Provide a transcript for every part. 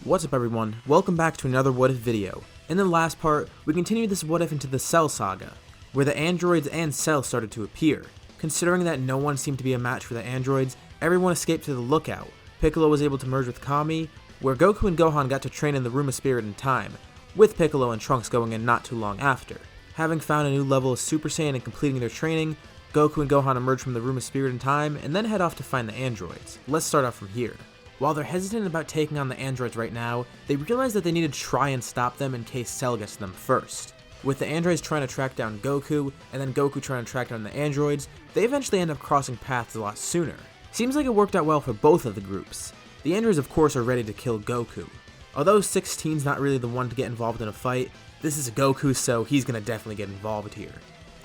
What's up everyone, welcome back to another What If video. In the last part, we continued this What If into the Cell saga, where the androids and Cell started to appear. Considering that no one seemed to be a match for the androids, everyone escaped to the lookout. Piccolo was able to merge with Kami, where Goku and Gohan got to train in the Room of Spirit and Time, with Piccolo and Trunks going in not too long after. Having found a new level of Super Saiyan and completing their training, Goku and Gohan emerge from the Room of Spirit and Time and then head off to find the androids. Let's start off from here. While they're hesitant about taking on the androids right now, they realize that they need to try and stop them in case Cell gets to them first. With the androids trying to track down Goku, and then Goku trying to track down the androids, they eventually end up crossing paths a lot sooner. Seems like it worked out well for both of the groups. The androids of course are ready to kill Goku. Although 16's not really the one to get involved in a fight, this is Goku, so he's gonna definitely get involved here.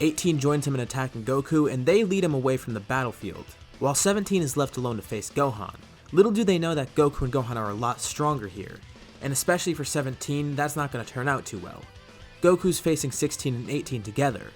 18 joins him in attacking Goku, and they lead him away from the battlefield, while 17 is left alone to face Gohan. Little do they know that Goku and Gohan are a lot stronger here, and especially for 17, that's not going to turn out too well. Goku's facing 16 and 18 together.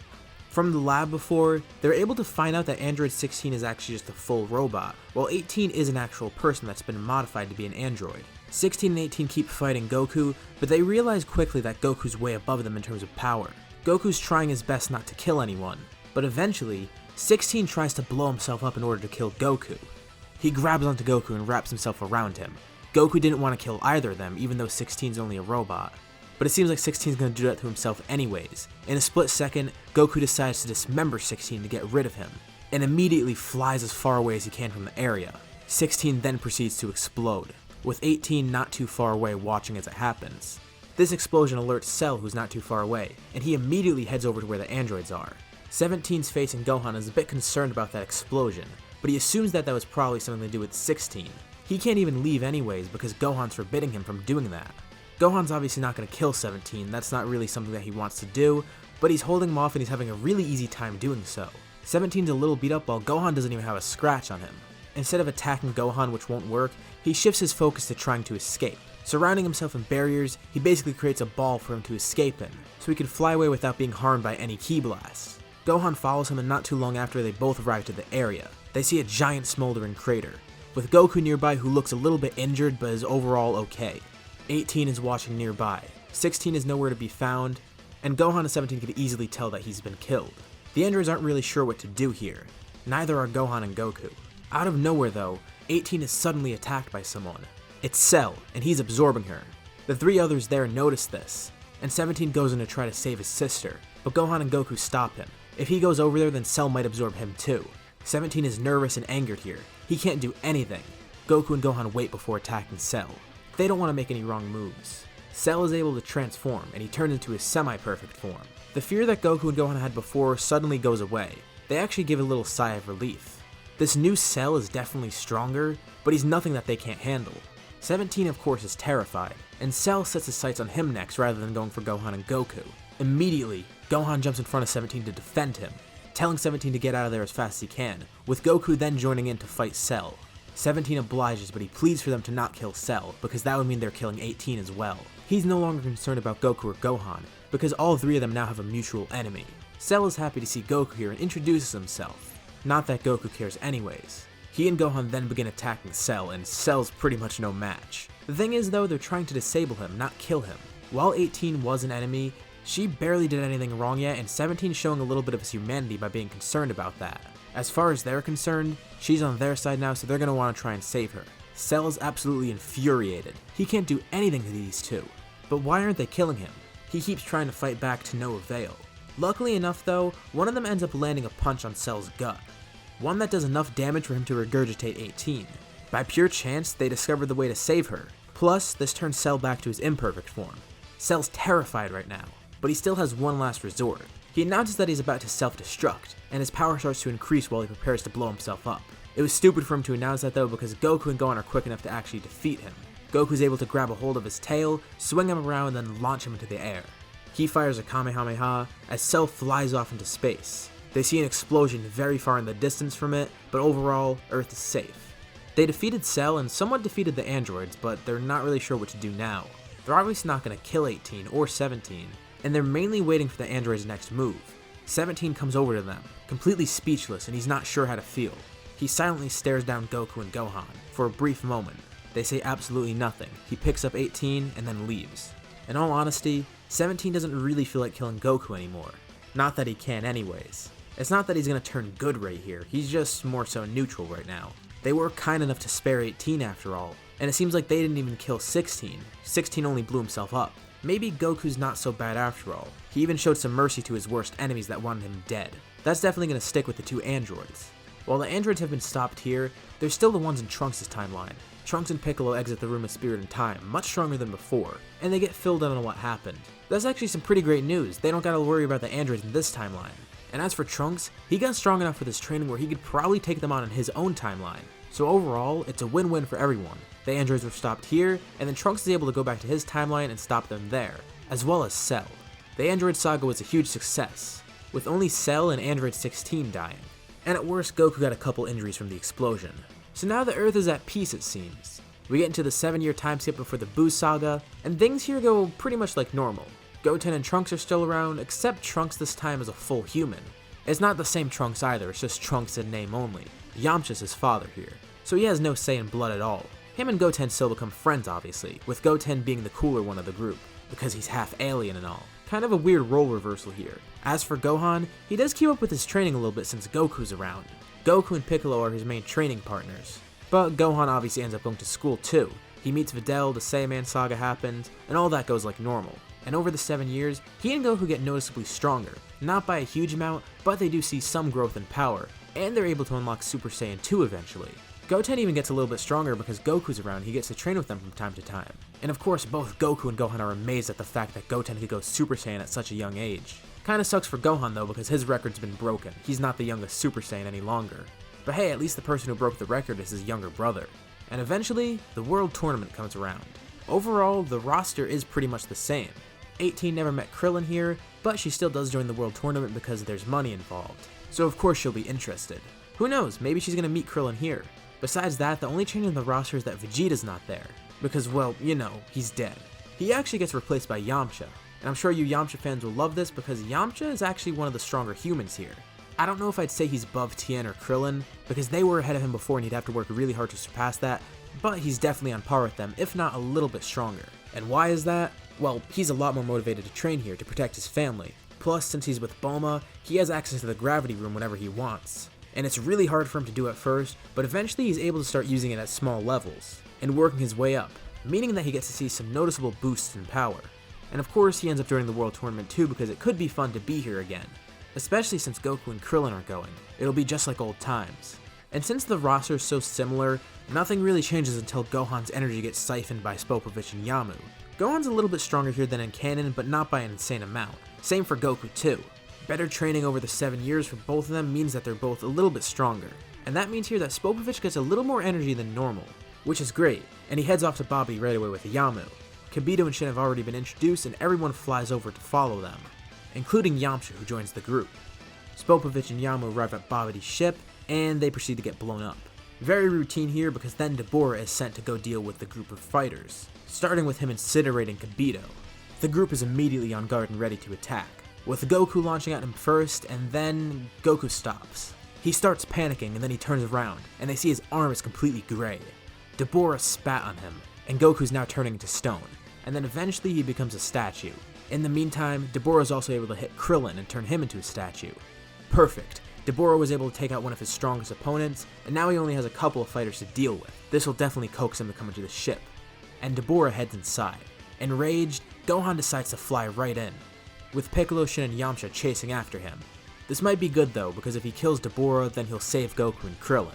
From the lab before, they're able to find out that Android 16 is actually just a full robot, while 18 is an actual person that's been modified to be an android. 16 and 18 keep fighting Goku, but they realize quickly that Goku's way above them in terms of power. Goku's trying his best not to kill anyone, but eventually, 16 tries to blow himself up in order to kill Goku. He grabs onto Goku and wraps himself around him. Goku didn't want to kill either of them, even though 16's only a robot. But it seems like 16's gonna do that to himself anyways. In a split second, Goku decides to dismember 16 to get rid of him, and immediately flies as far away as he can from the area. 16 then proceeds to explode, with 18 not too far away watching as it happens. This explosion alerts Cell, who's not too far away, and he immediately heads over to where the androids are. 17's facing Gohan is a bit concerned about that explosion, but he assumes that was probably something to do with 16. He can't even leave anyways because Gohan's forbidding him from doing that. Gohan's obviously not going to kill 17, that's not really something that he wants to do, but he's holding him off and he's having a really easy time doing so. 17's a little beat up while Gohan doesn't even have a scratch on him. Instead of attacking Gohan, which won't work, he shifts his focus to trying to escape. Surrounding himself in barriers, he basically creates a ball for him to escape in, so he can fly away without being harmed by any ki blasts. Gohan follows him, and not too long after, they both arrive to the area. They see a giant smoldering crater, with Goku nearby who looks a little bit injured but is overall okay. 18 is watching nearby, 16 is nowhere to be found, and Gohan and 17 could easily tell that he's been killed. The androids aren't really sure what to do here, neither are Gohan and Goku. Out of nowhere though, 18 is suddenly attacked by someone. It's Cell, and he's absorbing her. The three others there notice this, and 17 goes in to try to save his sister, but Gohan and Goku stop him. If he goes over there, then Cell might absorb him too. 17 is nervous and angered here. He can't do anything. Goku and Gohan wait before attacking Cell. They don't want to make any wrong moves. Cell is able to transform, and he turns into his semi-perfect form. The fear that Goku and Gohan had before suddenly goes away. They actually give a little sigh of relief. This new Cell is definitely stronger, but he's nothing that they can't handle. 17 of course is terrified, and Cell sets his sights on him next rather than going for Gohan and Goku. Immediately, Gohan jumps in front of 17 to defend him, telling 17 to get out of there as fast as he can, with Goku then joining in to fight Cell. 17 obliges, but he pleads for them to not kill Cell, because that would mean they're killing 18 as well. He's no longer concerned about Goku or Gohan, because all three of them now have a mutual enemy. Cell is happy to see Goku here and introduces himself. Not that Goku cares anyways. He and Gohan then begin attacking Cell, and Cell's pretty much no match. The thing is though, they're trying to disable him, not kill him. While 18 was an enemy, she barely did anything wrong yet, and 17 is showing a little bit of his humanity by being concerned about that. As far as they're concerned, she's on their side now, so they're going to want to try and save her. Cell is absolutely infuriated. He can't do anything to these two. But why aren't they killing him? He keeps trying to fight back to no avail. Luckily enough though, one of them ends up landing a punch on Cell's gut. One that does enough damage for him to regurgitate 18. By pure chance, they discover the way to save her. Plus, this turns Cell back to his imperfect form. Cell's terrified right now, but he still has one last resort. He announces that he's about to self-destruct, and his power starts to increase while he prepares to blow himself up. It was stupid for him to announce that though, because Goku and Gohan are quick enough to actually defeat him. Goku's able to grab a hold of his tail, swing him around, and then launch him into the air. He fires a Kamehameha as Cell flies off into space. They see an explosion very far in the distance from it, but overall, Earth is safe. They defeated Cell and somewhat defeated the androids, but they're not really sure what to do now. They're obviously not going to kill 18 or 17, and they're mainly waiting for the android's next move. 17 comes over to them, completely speechless, and he's not sure how to feel. He silently stares down Goku and Gohan for a brief moment, They say absolutely nothing. He picks up 18 and then leaves. In all honesty, 17 doesn't really feel like killing Goku anymore. Not that he can anyways. It's not that he's gonna turn good right here, he's just more so neutral right now. They were kind enough to spare 18 after all, and it seems like they didn't even kill 16. 16 only blew himself up. Maybe Goku's not so bad after all. He even showed some mercy to his worst enemies that wanted him dead. That's definitely gonna stick with the two androids. While the androids have been stopped here, they're still the ones in Trunks' timeline. Trunks and Piccolo exit the Room of Spirit and Time, much stronger than before, and they get filled in on what happened. That's actually some pretty great news. They don't gotta worry about the androids in this timeline. And as for Trunks, he got strong enough with his training where he could probably take them on in his own timeline. So overall, it's a win-win for everyone. The androids were stopped here, and then Trunks is able to go back to his timeline and stop them there, as well as Cell. The android saga was a huge success, with only Cell and Android 16 dying. And at worst, Goku got a couple injuries from the explosion. So now the Earth is at peace, it seems. We get into the 7-year time skip before the Boo saga, and things here go pretty much like normal. Goten and Trunks are still around, except Trunks this time is a full human. It's not the same Trunks either, it's just Trunks in name only. Yamcha's his father here, so he has no say in blood at all. Him and Goten still become friends obviously, with Goten being the cooler one of the group, because he's half alien and all. Kind of a weird role reversal here. As for Gohan, he does keep up with his training a little bit since Goku's around. Goku and Piccolo are his main training partners. But Gohan obviously ends up going to school too. He meets Videl, the Saiyan saga happens, and all that goes like normal. And over the 7 years, he and Goku get noticeably stronger. Not by a huge amount, but they do see some growth in power, and they're able to unlock Super Saiyan 2 eventually. Goten even gets a little bit stronger because Goku's around, he gets to train with them from time to time. And of course, both Goku and Gohan are amazed at the fact that Goten could go Super Saiyan at such a young age. Kinda sucks for Gohan though, because his record's been broken. He's not the youngest Super Saiyan any longer. But hey, at least the person who broke the record is his younger brother. And eventually, the World Tournament comes around. Overall, the roster is pretty much the same. 18 never met Krillin here, but she still does join the World Tournament because there's money involved. So of course she'll be interested. Who knows, maybe she's gonna meet Krillin here. Besides that, the only change in the roster is that Vegeta's not there. Because, well, you know, he's dead. He actually gets replaced by Yamcha. And I'm sure you Yamcha fans will love this because Yamcha is actually one of the stronger humans here. I don't know if I'd say he's above Tien or Krillin, because they were ahead of him before and he'd have to work really hard to surpass that, but he's definitely on par with them, if not a little bit stronger. And why is that? Well, he's a lot more motivated to train here to protect his family. Plus, since he's with Bulma, he has access to the gravity room whenever he wants. And it's really hard for him to do at first, but eventually he's able to start using it at small levels, and working his way up, meaning that he gets to see some noticeable boosts in power. And of course he ends up joining the World Tournament too because it could be fun to be here again. Especially since Goku and Krillin are going, it'll be just like old times. And since the roster is so similar, nothing really changes until Gohan's energy gets siphoned by Spopovich and Yamu. Gohan's a little bit stronger here than in canon, but not by an insane amount. Same for Goku too. Better training over the 7 years for both of them means that they're both a little bit stronger. And that means here that Spopovich gets a little more energy than normal, which is great, and he heads off to Bobby right away with Yamu. Kibito and Shin have already been introduced and everyone flies over to follow them, including Yamcha who joins the group. Spopovich and Yamu arrive at Babidi's ship, and they proceed to get blown up. Very routine here because then Deborah is sent to go deal with the group of fighters, starting with him incinerating Kibito. The group is immediately on guard and ready to attack, with Goku launching at him first, and then Goku stops. He starts panicking and then he turns around, and they see his arm is completely gray. Deborah spat on him, and Goku's now turning into stone, and then eventually he becomes a statue. In the meantime, Deborah is also able to hit Krillin and turn him into a statue. Perfect. Deborah was able to take out one of his strongest opponents, and now he only has a couple of fighters to deal with. This will definitely coax him to come into the ship. And Deborah heads inside. Enraged, Gohan decides to fly right in, with Piccolo, Shin, and Yamcha chasing after him. This might be good though, because if he kills Deborah, then he'll save Goku and Krillin.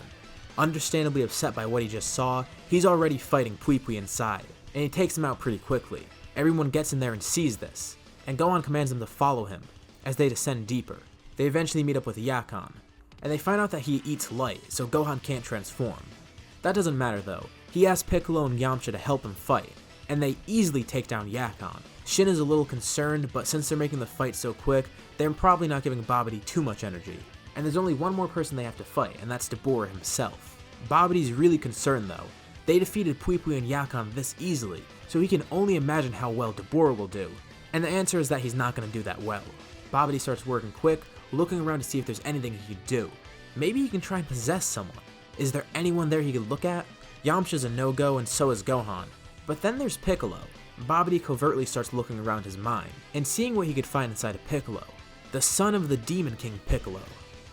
Understandably upset by what he just saw, he's already fighting Pui Pui inside, and he takes him out pretty quickly. Everyone gets in there and sees this, and Gohan commands them to follow him, as they descend deeper. They eventually meet up with Yakon, and they find out that he eats light, so Gohan can't transform. That doesn't matter though. He asks Piccolo and Yamcha to help him fight, and they easily take down Yakon. Shin is a little concerned, but since they're making the fight so quick, they're probably not giving Babidi too much energy. And there's only one more person they have to fight, and that's Deborah himself. Babidi's really concerned though. They defeated Pui Pui and Yakon this easily, so he can only imagine how well Deborah will do. And the answer is that he's not going to do that well. Babidi starts working quick, looking around to see if there's anything he could do. Maybe he can try and possess someone. Is there anyone there he could look at? Yamcha's a no-go and so is Gohan. But then there's Piccolo. Babidi covertly starts looking around his mind and seeing what he could find inside of Piccolo, the son of the Demon King Piccolo.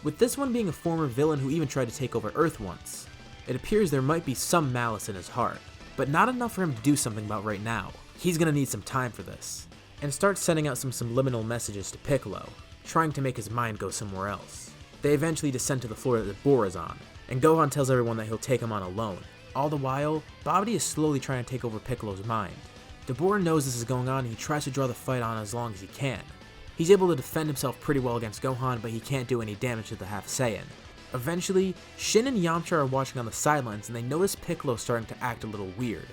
With this one being a former villain who even tried to take over Earth once, it appears there might be some malice in his heart, but not enough for him to do something about right now. He's gonna need some time for this, and starts sending out some subliminal messages to Piccolo, trying to make his mind go somewhere else. They eventually descend to the floor that Dabura is on, and Gohan tells everyone that he'll take him on alone. All the while, Babidi is slowly trying to take over Piccolo's mind. Dabura knows this is going on and he tries to draw the fight on as long as he can. He's able to defend himself pretty well against Gohan, but he can't do any damage to the half Saiyan. Eventually, Shin and Yamcha are watching on the sidelines and they notice Piccolo starting to act a little weird.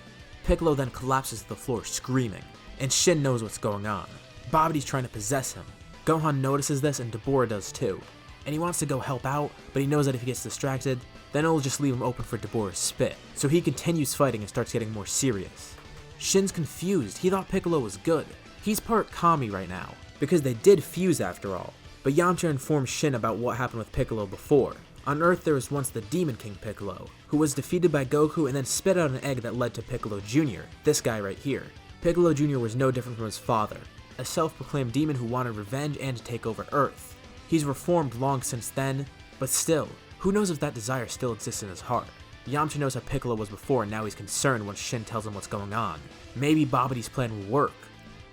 Piccolo then collapses to the floor screaming, and Shin knows what's going on. Babidi's trying to possess him. Gohan notices this and Dabura does too, and he wants to go help out, but he knows that if he gets distracted, then it'll just leave him open for Dabura's spit, so he continues fighting and starts getting more serious. Shin's confused, he thought Piccolo was good. He's part Kami right now, because they did fuse after all, but Yamcha informs Shin about what happened with Piccolo before. On Earth there was once the Demon King Piccolo, who was defeated by Goku and then spit out an egg that led to Piccolo Jr., this guy right here. Piccolo Jr. was no different from his father, a self-proclaimed demon who wanted revenge and to take over Earth. He's reformed long since then, but still, who knows if that desire still exists in his heart. Yamcha knows how Piccolo was before and now he's concerned when Shin tells him what's going on. Maybe Babidi's plan will work.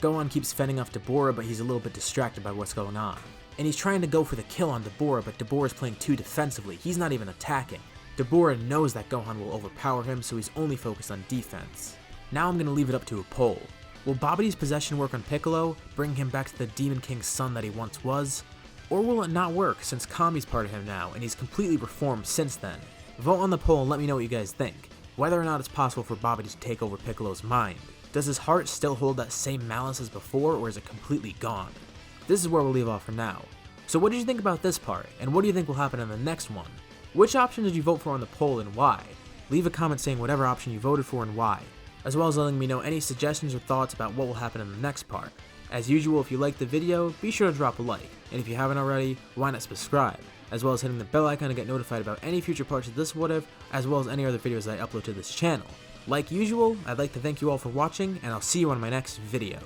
Gohan keeps fending off Dabura, but he's a little bit distracted by what's going on. And he's trying to go for the kill on Dabura, but Dabura's playing too defensively, he's not even attacking. Dabura knows that Gohan will overpower him, so he's only focused on defense. Now I'm going to leave it up to a poll. Will Babidi's possession work on Piccolo, bring him back to the Demon King's son that he once was? Or will it not work since Kami's part of him now and he's completely reformed since then? Vote on the poll and let me know what you guys think. Whether or not it's possible for Babidi to take over Piccolo's mind. Does his heart still hold that same malice as before, or is it completely gone? This is where we'll leave off for now. So what did you think about this part, and what do you think will happen in the next one? Which option did you vote for on the poll and why? Leave a comment saying whatever option you voted for and why, as well as letting me know any suggestions or thoughts about what will happen in the next part. As usual, if you liked the video, be sure to drop a like, and if you haven't already, why not subscribe, as well as hitting the bell icon to get notified about any future parts of this What If, as well as any other videos that I upload to this channel. Like usual, I'd like to thank you all for watching, and I'll see you on my next video.